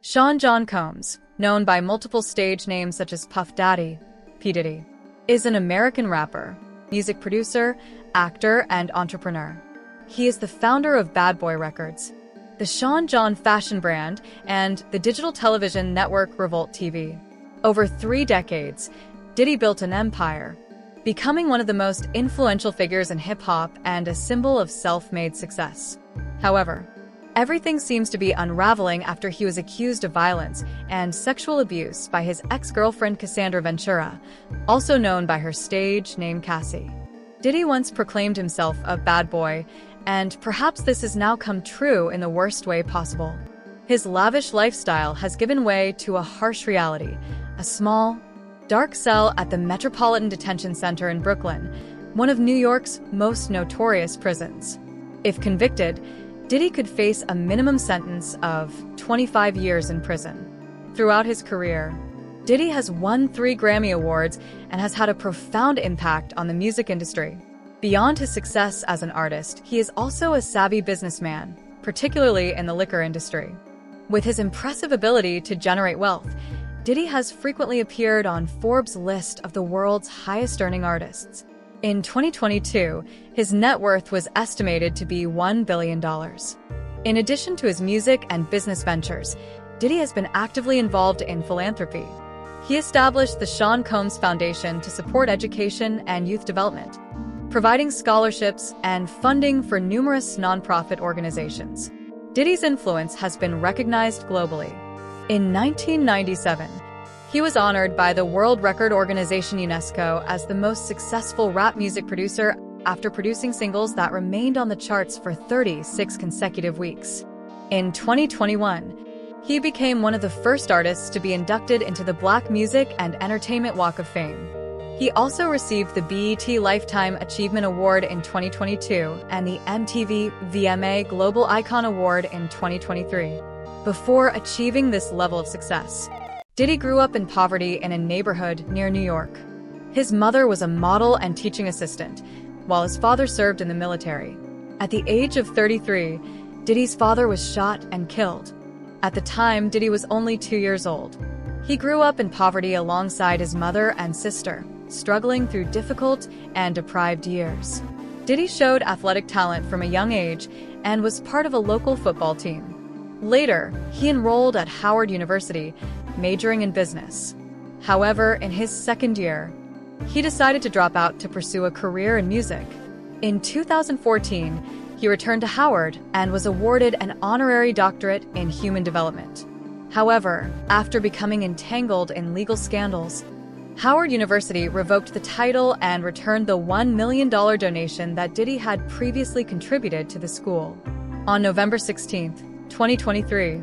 Sean John Combs, known by multiple stage names such as Puff Daddy, P. Diddy, is an American rapper, music producer, actor, and entrepreneur. He is the founder of Bad Boy Records, the Sean John fashion brand, and the digital television network Revolt TV. Over 3 decades, Diddy built an empire, becoming one of the most influential figures in hip-hop and a symbol of self-made success. However, everything seems to be unraveling after he was accused of violence and sexual abuse by his ex-girlfriend Cassandra Ventura, also known by her stage name Cassie. Diddy once proclaimed himself a bad boy, and perhaps this has now come true in the worst way possible. His lavish lifestyle has given way to a harsh reality, a small, dark cell at the Metropolitan Detention Center in Brooklyn, one of New York's most notorious prisons. If convicted, Diddy could face a minimum sentence of 25 years in prison. Throughout his career, Diddy has won 3 Grammy Awards and has had a profound impact on the music industry. Beyond his success as an artist, he is also a savvy businessman, particularly in the liquor industry. With his impressive ability to generate wealth, Diddy has frequently appeared on Forbes' list of the world's highest-earning artists. In 2022, his net worth was estimated to be $1 billion. In addition to his music and business ventures, Diddy has been actively involved in philanthropy. He established the Sean Combs Foundation to support education and youth development, providing scholarships and funding for numerous nonprofit organizations. Diddy's influence has been recognized globally. In 1997, he was honored by the World Record Organization UNESCO as the most successful rap music producer after producing singles that remained on the charts for 36 consecutive weeks. In 2021, he became one of the first artists to be inducted into the Black Music and Entertainment Walk of Fame. He also received the BET Lifetime Achievement Award in 2022 and the MTV VMA Global Icon Award in 2023. Before achieving this level of success, Diddy grew up in poverty in a neighborhood near New York. His mother was a model and teaching assistant, while his father served in the military. At the age of 33, Diddy's father was shot and killed. At the time, Diddy was only 2 years old. He grew up in poverty alongside his mother and sister, struggling through difficult and deprived years. Diddy showed athletic talent from a young age and was part of a local football team. Later, he enrolled at Howard University, majoring in business. However, in his second year, he decided to drop out to pursue a career in music. In 2014, he returned to Howard and was awarded an honorary doctorate in human development. However, after becoming entangled in legal scandals, Howard University revoked the title and returned the $1 million donation that Diddy had previously contributed to the school. On November 16, 2023,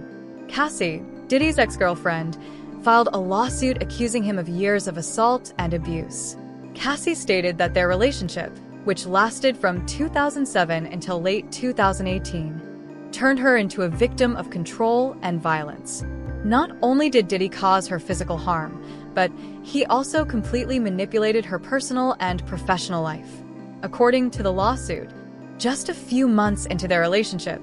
Cassie, Diddy's ex-girlfriend, filed a lawsuit accusing him of years of assault and abuse. Cassie stated that their relationship, which lasted from 2007 until late 2018, turned her into a victim of control and violence. Not only did Diddy cause her physical harm, but he also completely manipulated her personal and professional life. According to the lawsuit, just a few months into their relationship,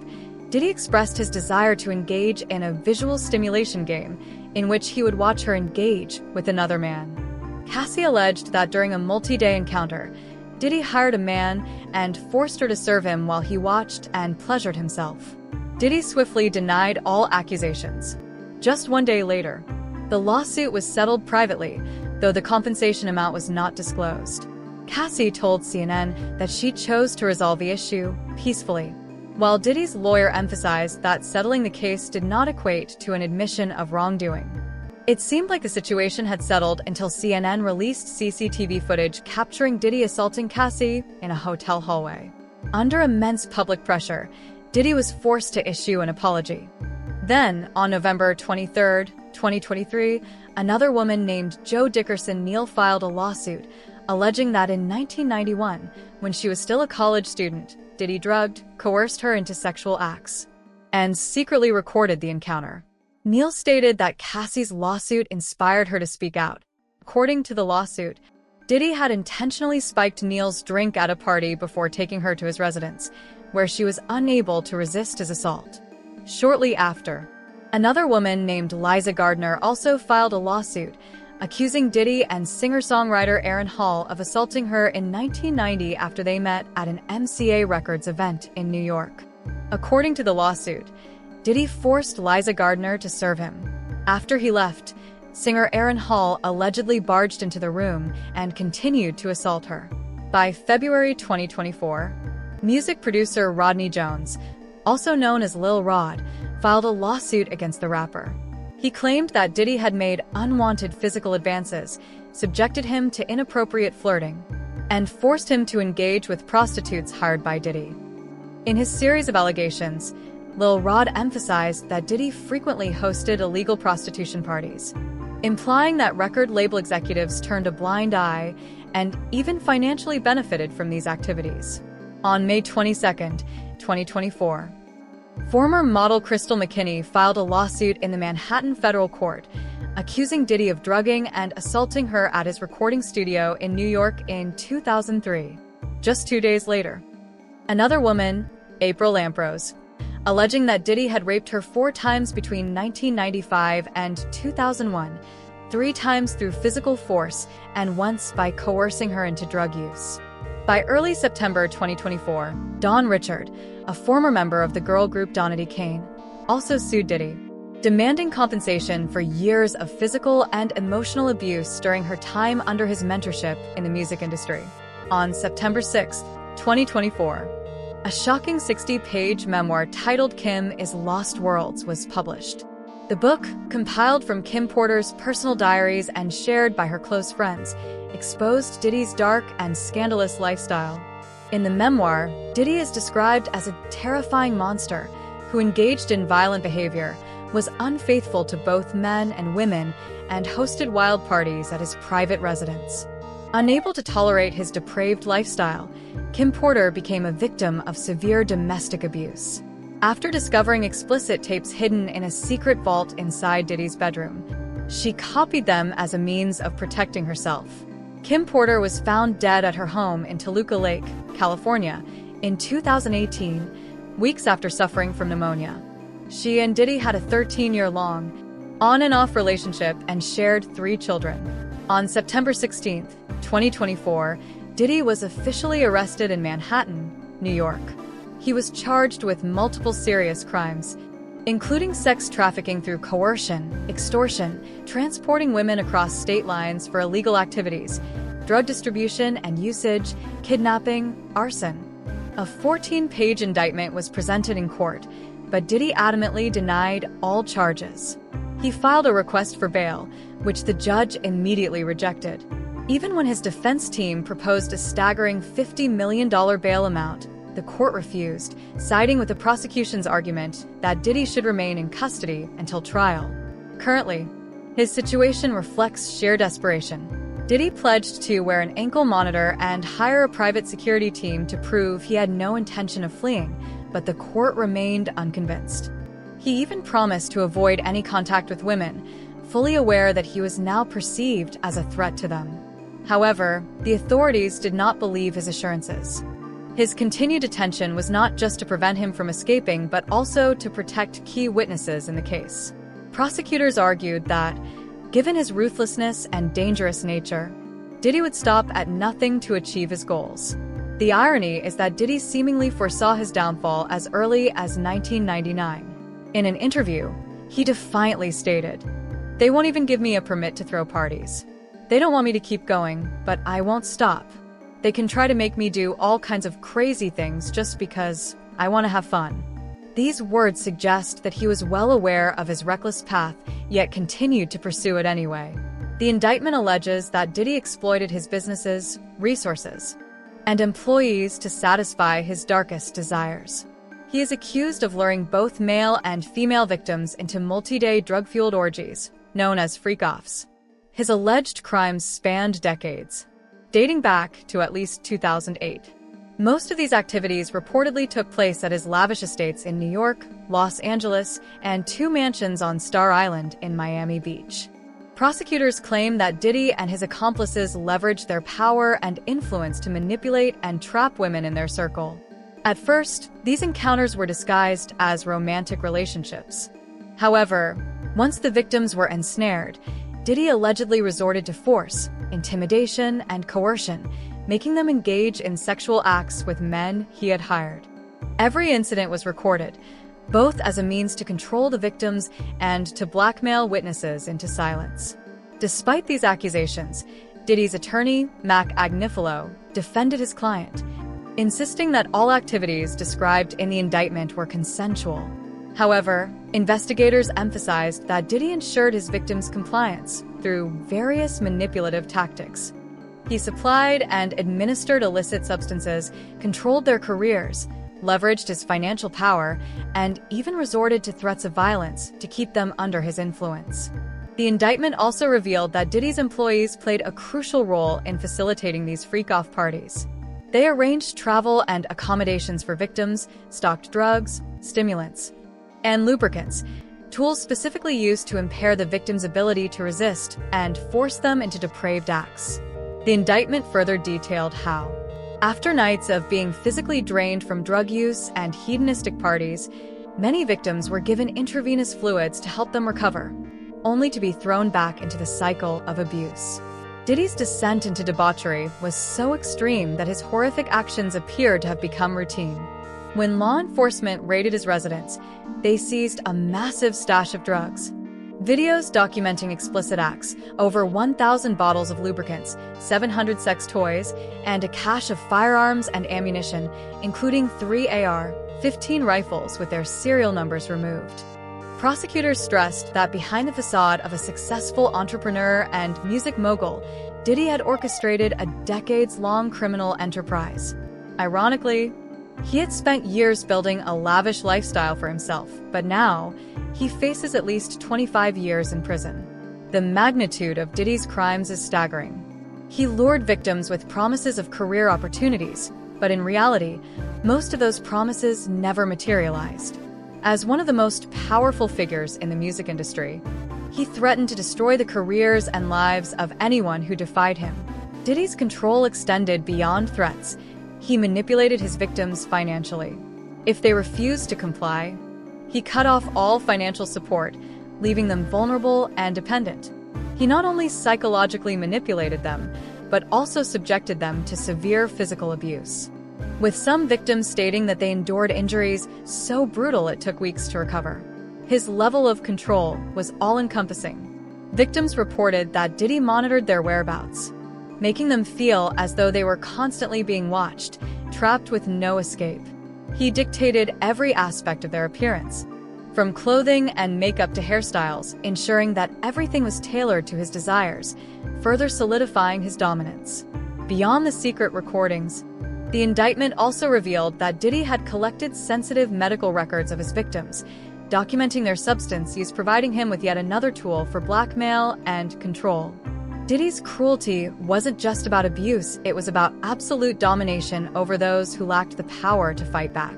Diddy expressed his desire to engage in a visual stimulation game in which he would watch her engage with another man. Cassie alleged that during a multi-day encounter, Diddy hired a man and forced her to serve him while he watched and pleasured himself. Diddy swiftly denied all accusations. Just 1 day later, the lawsuit was settled privately, though the compensation amount was not disclosed. Cassie told CNN that she chose to resolve the issue peacefully, while Diddy's lawyer emphasized that settling the case did not equate to an admission of wrongdoing. It seemed like the situation had settled until CNN released CCTV footage capturing Diddy assaulting Cassie in a hotel hallway. Under immense public pressure, Diddy was forced to issue an apology. Then, on November 23, 2023, another woman named Jo Dickerson Neal filed a lawsuit, alleging that in 1991, when she was still a college student, Diddy drugged, coerced her into sexual acts, and secretly recorded the encounter. Neal stated that Cassie's lawsuit inspired her to speak out. According to the lawsuit, Diddy had intentionally spiked Neal's drink at a party before taking her to his residence, where she was unable to resist his assault. Shortly after, Another woman named Liza Gardner also filed a lawsuit, accusing Diddy and singer-songwriter Aaron Hall of assaulting her in 1990 after they met at an MCA Records event in New York. According to the lawsuit, Diddy forced Liza Gardner to serve him. After he left, singer Aaron Hall allegedly barged into the room and continued to assault her. By February 2024, music producer Rodney Jones, also known as Lil Rod, filed a lawsuit against the rapper. He claimed that Diddy had made unwanted physical advances, subjected him to inappropriate flirting, and forced him to engage with prostitutes hired by Diddy. In his series of allegations, Lil Rod emphasized that Diddy frequently hosted illegal prostitution parties, implying that record label executives turned a blind eye and even financially benefited from these activities. On May 22, 2024, former model Crystal McKinney filed a lawsuit in the Manhattan federal court, accusing Diddy of drugging and assaulting her at his recording studio in New York in 2003. Just 2 days later, another woman, April Lamprose, alleging that Diddy had raped her 4 times between 1995 and 2001, 3 times through physical force and once by coercing her into drug use. By early September 2024, Dawn Richard, a former member of the girl group Donity Kane, also sued Diddy, demanding compensation for years of physical and emotional abuse during her time under his mentorship in the music industry. On September 6, 2024, a shocking 60-page memoir titled Kim is Lost Worlds was published. The book, compiled from Kim Porter's personal diaries and shared by her close friends, exposed Diddy's dark and scandalous lifestyle. In the memoir, Diddy is described as a terrifying monster who engaged in violent behavior, was unfaithful to both men and women, and hosted wild parties at his private residence. Unable to tolerate his depraved lifestyle, Kim Porter became a victim of severe domestic abuse. After discovering explicit tapes hidden in a secret vault inside Diddy's bedroom, she copied them as a means of protecting herself. Kim Porter was found dead at her home in Toluca Lake, California, in 2018, weeks after suffering from pneumonia. She and Diddy had a 13-year-long, on-and-off relationship and shared 3 children. On September 16, 2024, Diddy was officially arrested in Manhattan, New York. He was charged with multiple serious crimes, including sex trafficking through coercion, extortion, transporting women across state lines for illegal activities, drug distribution and usage, kidnapping, arson. A 14-page indictment was presented in court, but Diddy adamantly denied all charges. He filed a request for bail, which the judge immediately rejected. Even when his defense team proposed a staggering $50 million bail amount, the court refused, siding with the prosecution's argument that Diddy should remain in custody until trial. Currently, his situation reflects sheer desperation. Diddy pledged to wear an ankle monitor and hire a private security team to prove he had no intention of fleeing, but the court remained unconvinced. He even promised to avoid any contact with women, fully aware that he was now perceived as a threat to them. However, the authorities did not believe his assurances. His continued detention was not just to prevent him from escaping, but also to protect key witnesses in the case. Prosecutors argued that, given his ruthlessness and dangerous nature, Diddy would stop at nothing to achieve his goals. The irony is that Diddy seemingly foresaw his downfall as early as 1999. In an interview, he defiantly stated, "They won't even give me a permit to throw parties. They don't want me to keep going, but I won't stop. They can try to make me do all kinds of crazy things just because I want to have fun." These words suggest that he was well aware of his reckless path, yet continued to pursue it anyway. The indictment alleges that Diddy exploited his businesses, resources, and employees to satisfy his darkest desires. He is accused of luring both male and female victims into multi-day drug-fueled orgies, known as freak-offs. His alleged crimes spanned decades, dating back to at least 2008. Most of these activities reportedly took place at his lavish estates in New York, Los Angeles, and 2 mansions on Star Island in Miami Beach. Prosecutors claim that Diddy and his accomplices leveraged their power and influence to manipulate and trap women in their circle. At first, these encounters were disguised as romantic relationships. However, once the victims were ensnared, Diddy allegedly resorted to force, intimidation, and coercion, making them engage in sexual acts with men he had hired. Every incident was recorded, both as a means to control the victims and to blackmail witnesses into silence. Despite these accusations, Diddy's attorney, Mac Agnifilo, defended his client, insisting that all activities described in the indictment were consensual. However, investigators emphasized that Diddy ensured his victims' compliance through various manipulative tactics. He supplied and administered illicit substances, controlled their careers, leveraged his financial power, and even resorted to threats of violence to keep them under his influence. The indictment also revealed that Diddy's employees played a crucial role in facilitating these freak-off parties. They arranged travel and accommodations for victims, stocked drugs, stimulants, and lubricants, tools specifically used to impair the victim's ability to resist and force them into depraved acts. The indictment further detailed how, after nights of being physically drained from drug use and hedonistic parties, many victims were given intravenous fluids to help them recover, only to be thrown back into the cycle of abuse. Diddy's descent into debauchery was so extreme that his horrific actions appeared to have become routine. When law enforcement raided his residence, they seized a massive stash of drugs. Videos documenting explicit acts, over 1,000 bottles of lubricants, 700 sex toys, and a cache of firearms and ammunition, including 3 AR-15 rifles with their serial numbers removed. Prosecutors stressed that behind the facade of a successful entrepreneur and music mogul, Diddy had orchestrated a decades-long criminal enterprise. Ironically, he had spent years building a lavish lifestyle for himself, but now, he faces at least 25 years in prison. The magnitude of Diddy's crimes is staggering. He lured victims with promises of career opportunities, but in reality, most of those promises never materialized. As one of the most powerful figures in the music industry, he threatened to destroy the careers and lives of anyone who defied him. Diddy's control extended beyond threats. He manipulated his victims financially. If they refused to comply, he cut off all financial support, leaving them vulnerable and dependent. He not only psychologically manipulated them, but also subjected them to severe physical abuse, with some victims stating that they endured injuries so brutal it took weeks to recover. His level of control was all-encompassing. Victims reported that Diddy monitored their whereabouts, making them feel as though they were constantly being watched, trapped with no escape. He dictated every aspect of their appearance, from clothing and makeup to hairstyles, ensuring that everything was tailored to his desires, further solidifying his dominance. Beyond the secret recordings, the indictment also revealed that Diddy had collected sensitive medical records of his victims, documenting their substance use, providing him with yet another tool for blackmail and control. Diddy's cruelty wasn't just about abuse, it was about absolute domination over those who lacked the power to fight back.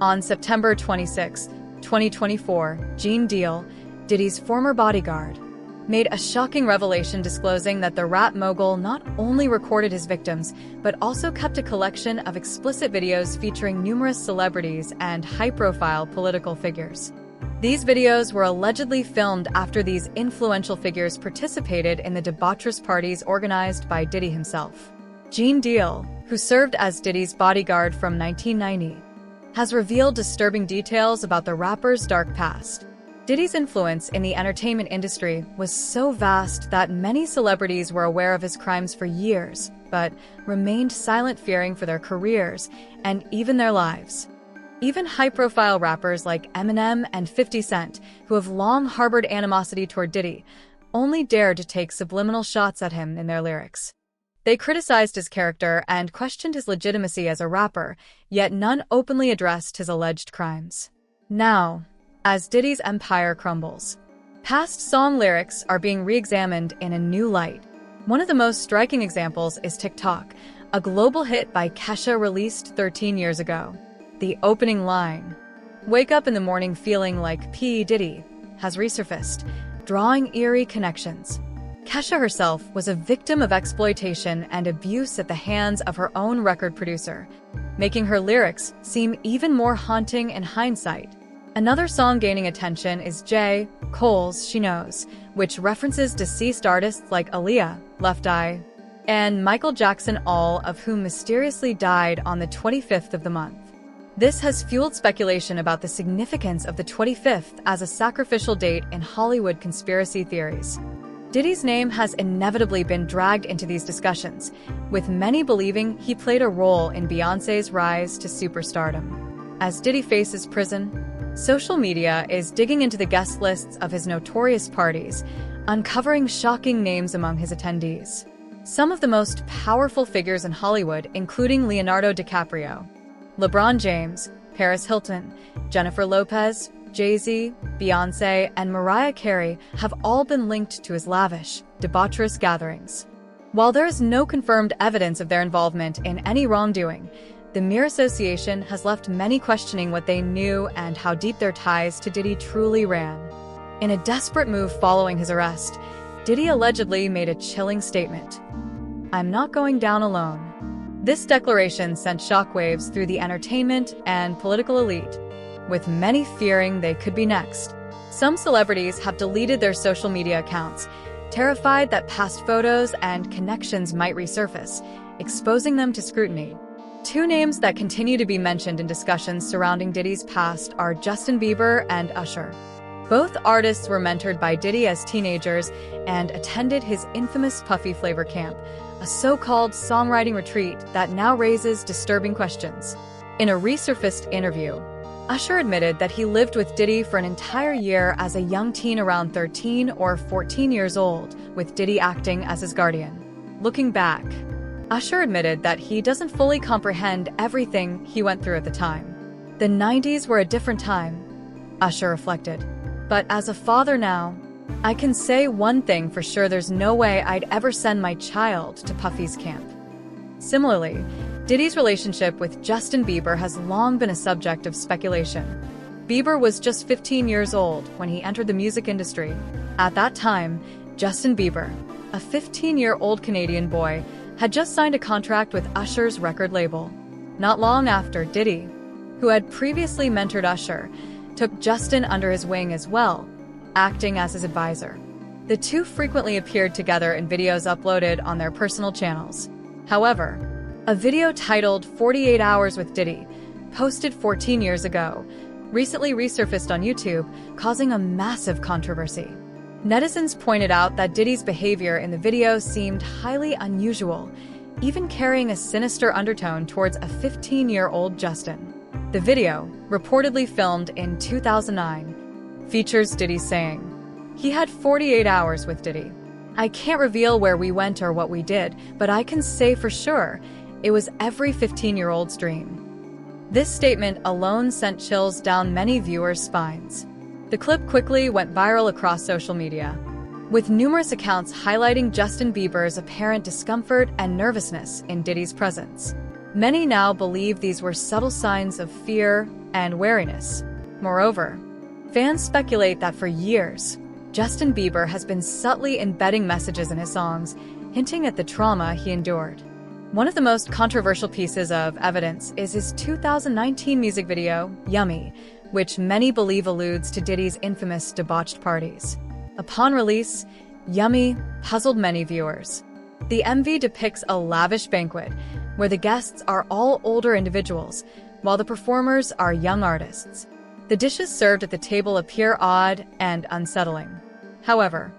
On September 26, 2024, Gene Deal, Diddy's former bodyguard, made a shocking revelation disclosing that the rap mogul not only recorded his victims, but also kept a collection of explicit videos featuring numerous celebrities and high-profile political figures. These videos were allegedly filmed after these influential figures participated in the debaucherous parties organized by Diddy himself. Gene Deal, who served as Diddy's bodyguard from 1990, has revealed disturbing details about the rapper's dark past. Diddy's influence in the entertainment industry was so vast that many celebrities were aware of his crimes for years, but remained silent, fearing for their careers and even their lives. Even high-profile rappers like Eminem and 50 Cent, who have long harbored animosity toward Diddy, only dared to take subliminal shots at him in their lyrics. They criticized his character and questioned his legitimacy as a rapper, yet none openly addressed his alleged crimes. Now, as Diddy's empire crumbles, past song lyrics are being re-examined in a new light. One of the most striking examples is TikTok, a global hit by Kesha released 13 years ago. The opening line, "Wake up in the morning feeling like P. Diddy," has resurfaced, drawing eerie connections. Kesha herself was a victim of exploitation and abuse at the hands of her own record producer, making her lyrics seem even more haunting in hindsight. Another song gaining attention is J. Cole's She Knows, which references deceased artists like Aaliyah, Left Eye, and Michael Jackson, all of whom mysteriously died on the 25th of the month. This has fueled speculation about the significance of the 25th as a sacrificial date in Hollywood conspiracy theories. Diddy's name has inevitably been dragged into these discussions, with many believing he played a role in Beyoncé's rise to superstardom. As Diddy faces prison, social media is digging into the guest lists of his notorious parties, uncovering shocking names among his attendees. Some of the most powerful figures in Hollywood, including Leonardo DiCaprio, LeBron James, Paris Hilton, Jennifer Lopez, Jay-Z, Beyoncé, and Mariah Carey, have all been linked to his lavish, debaucherous gatherings. While there is no confirmed evidence of their involvement in any wrongdoing, the mere association has left many questioning what they knew and how deep their ties to Diddy truly ran. In a desperate move following his arrest, Diddy allegedly made a chilling statement: "I'm not going down alone." This declaration sent shockwaves through the entertainment and political elite, with many fearing they could be next. Some celebrities have deleted their social media accounts, terrified that past photos and connections might resurface, exposing them to scrutiny. Two names that continue to be mentioned in discussions surrounding Diddy's past are Justin Bieber and Usher. Both artists were mentored by Diddy as teenagers and attended his infamous Puffy Flavor Camp, a so-called songwriting retreat that now raises disturbing questions. In a resurfaced interview, Usher admitted that he lived with Diddy for an entire year as a young teen around 13 or 14 years old, with Diddy acting as his guardian. Looking back, Usher admitted that he doesn't fully comprehend everything he went through at the time. The 90s were a different time, Usher reflected. But as a father now, I can say one thing for sure: there's no way I'd ever send my child to Puffy's camp. Similarly, Diddy's relationship with Justin Bieber has long been a subject of speculation. Bieber was just 15 years old when he entered the music industry. At that time, Justin Bieber, a 15-year-old Canadian boy, had just signed a contract with Usher's record label. Not long after, Diddy, who had previously mentored Usher, took Justin under his wing as well, acting as his advisor. The two frequently appeared together in videos uploaded on their personal channels. However, a video titled 48 Hours with Diddy, posted 14 years ago, recently resurfaced on YouTube, causing a massive controversy. Netizens pointed out that Diddy's behavior in the video seemed highly unusual, even carrying a sinister undertone towards a 15-year-old Justin. The video, reportedly filmed in 2009, features Diddy saying, "He had 48 hours with Diddy. I can't reveal where we went or what we did, but I can say for sure, it was every 15-year-old's dream." This statement alone sent chills down many viewers' spines. The clip quickly went viral across social media, with numerous accounts highlighting Justin Bieber's apparent discomfort and nervousness in Diddy's presence. Many now believe these were subtle signs of fear and wariness. Moreover, fans speculate that for years, Justin Bieber has been subtly embedding messages in his songs, hinting at the trauma he endured. One of the most controversial pieces of evidence is his 2019 music video, Yummy, which many believe alludes to Diddy's infamous debauched parties. Upon release, Yummy puzzled many viewers. The MV depicts a lavish banquet, where the guests are all older individuals, while the performers are young artists. The dishes served at the table appear odd and unsettling. However,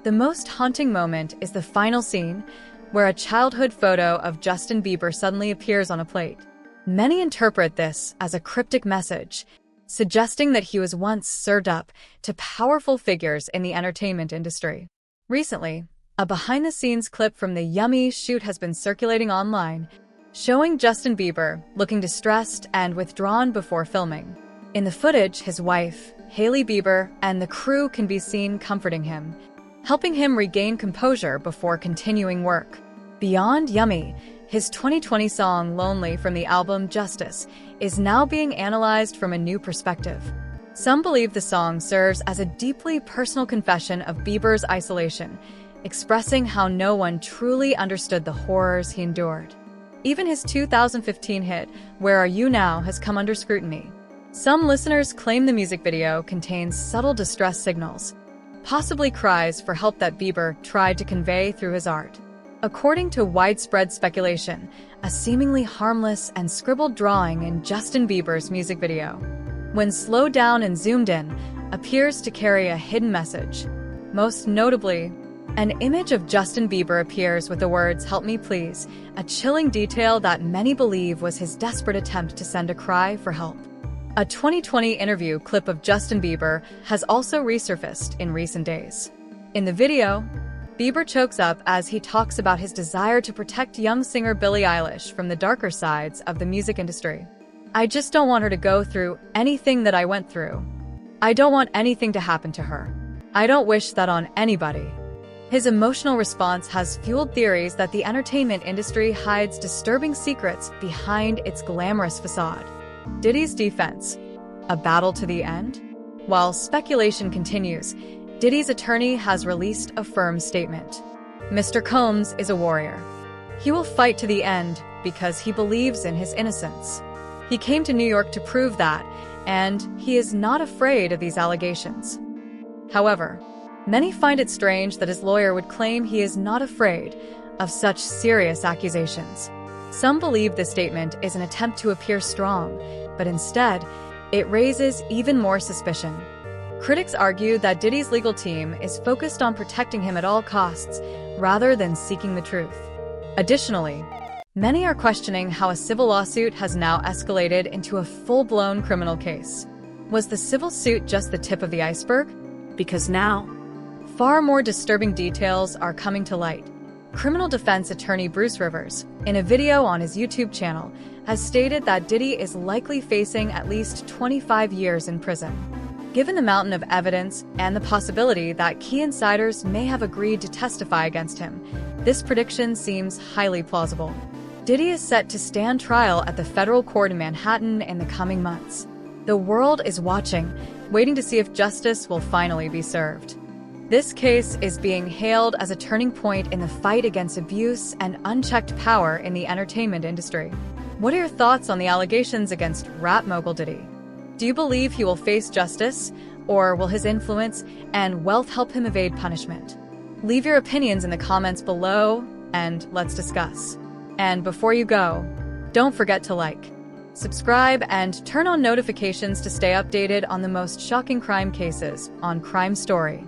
the most haunting moment is the final scene, where a childhood photo of Justin Bieber suddenly appears on a plate. Many interpret this as a cryptic message, suggesting that he was once served up to powerful figures in the entertainment industry. Recently, a behind-the-scenes clip from the Yummy shoot has been circulating online, showing Justin Bieber looking distressed and withdrawn before filming. In the footage, his wife, Hailey Bieber, and the crew can be seen comforting him, helping him regain composure before continuing work. Beyond Yummy, his 2020 song Lonely from the album Justice is now being analyzed from a new perspective. Some believe the song serves as a deeply personal confession of Bieber's isolation, expressing how no one truly understood the horrors he endured. Even his 2015 hit, Where Are You Now, has come under scrutiny. Some listeners claim the music video contains subtle distress signals, possibly cries for help that Bieber tried to convey through his art. According to widespread speculation, a seemingly harmless and scribbled drawing in Justin Bieber's music video, when slowed down and zoomed in, appears to carry a hidden message. Most notably, an image of Justin Bieber appears with the words "Help me please," a chilling detail that many believe was his desperate attempt to send a cry for help. A 2020 interview clip of Justin Bieber has also resurfaced in recent days. In the video, Bieber chokes up as he talks about his desire to protect young singer Billie Eilish from the darker sides of the music industry. "I just don't want her to go through anything that I went through. I don't want anything to happen to her. I don't wish that on anybody." His emotional response has fueled theories that the entertainment industry hides disturbing secrets behind its glamorous facade. Diddy's defense: a battle to the end? While speculation continues, Diddy's attorney has released a firm statement. Mr. Combs is a warrior. He will fight to the end because he believes in his innocence. He came to New York to prove that, and he is not afraid of these allegations. However, many find it strange that his lawyer would claim he is not afraid of such serious accusations. Some believe this statement is an attempt to appear strong, but instead, it raises even more suspicion. Critics argue that Diddy's legal team is focused on protecting him at all costs, rather than seeking the truth. Additionally, many are questioning how a civil lawsuit has now escalated into a full-blown criminal case. Was the civil suit just the tip of the iceberg? Because now, far more disturbing details are coming to light. Criminal defense attorney Bruce Rivers, in a video on his YouTube channel, has stated that Diddy is likely facing at least 25 years in prison. Given the mountain of evidence and the possibility that key insiders may have agreed to testify against him, this prediction seems highly plausible. Diddy is set to stand trial at the federal court in Manhattan in the coming months. The world is watching, waiting to see if justice will finally be served. This case is being hailed as a turning point in the fight against abuse and unchecked power in the entertainment industry. What are your thoughts on the allegations against rap mogul Diddy? Do you believe he will face justice, or will his influence and wealth help him evade punishment? Leave your opinions in the comments below, and let's discuss. And before you go, don't forget to like, subscribe, and turn on notifications to stay updated on the most shocking crime cases on Crime Story.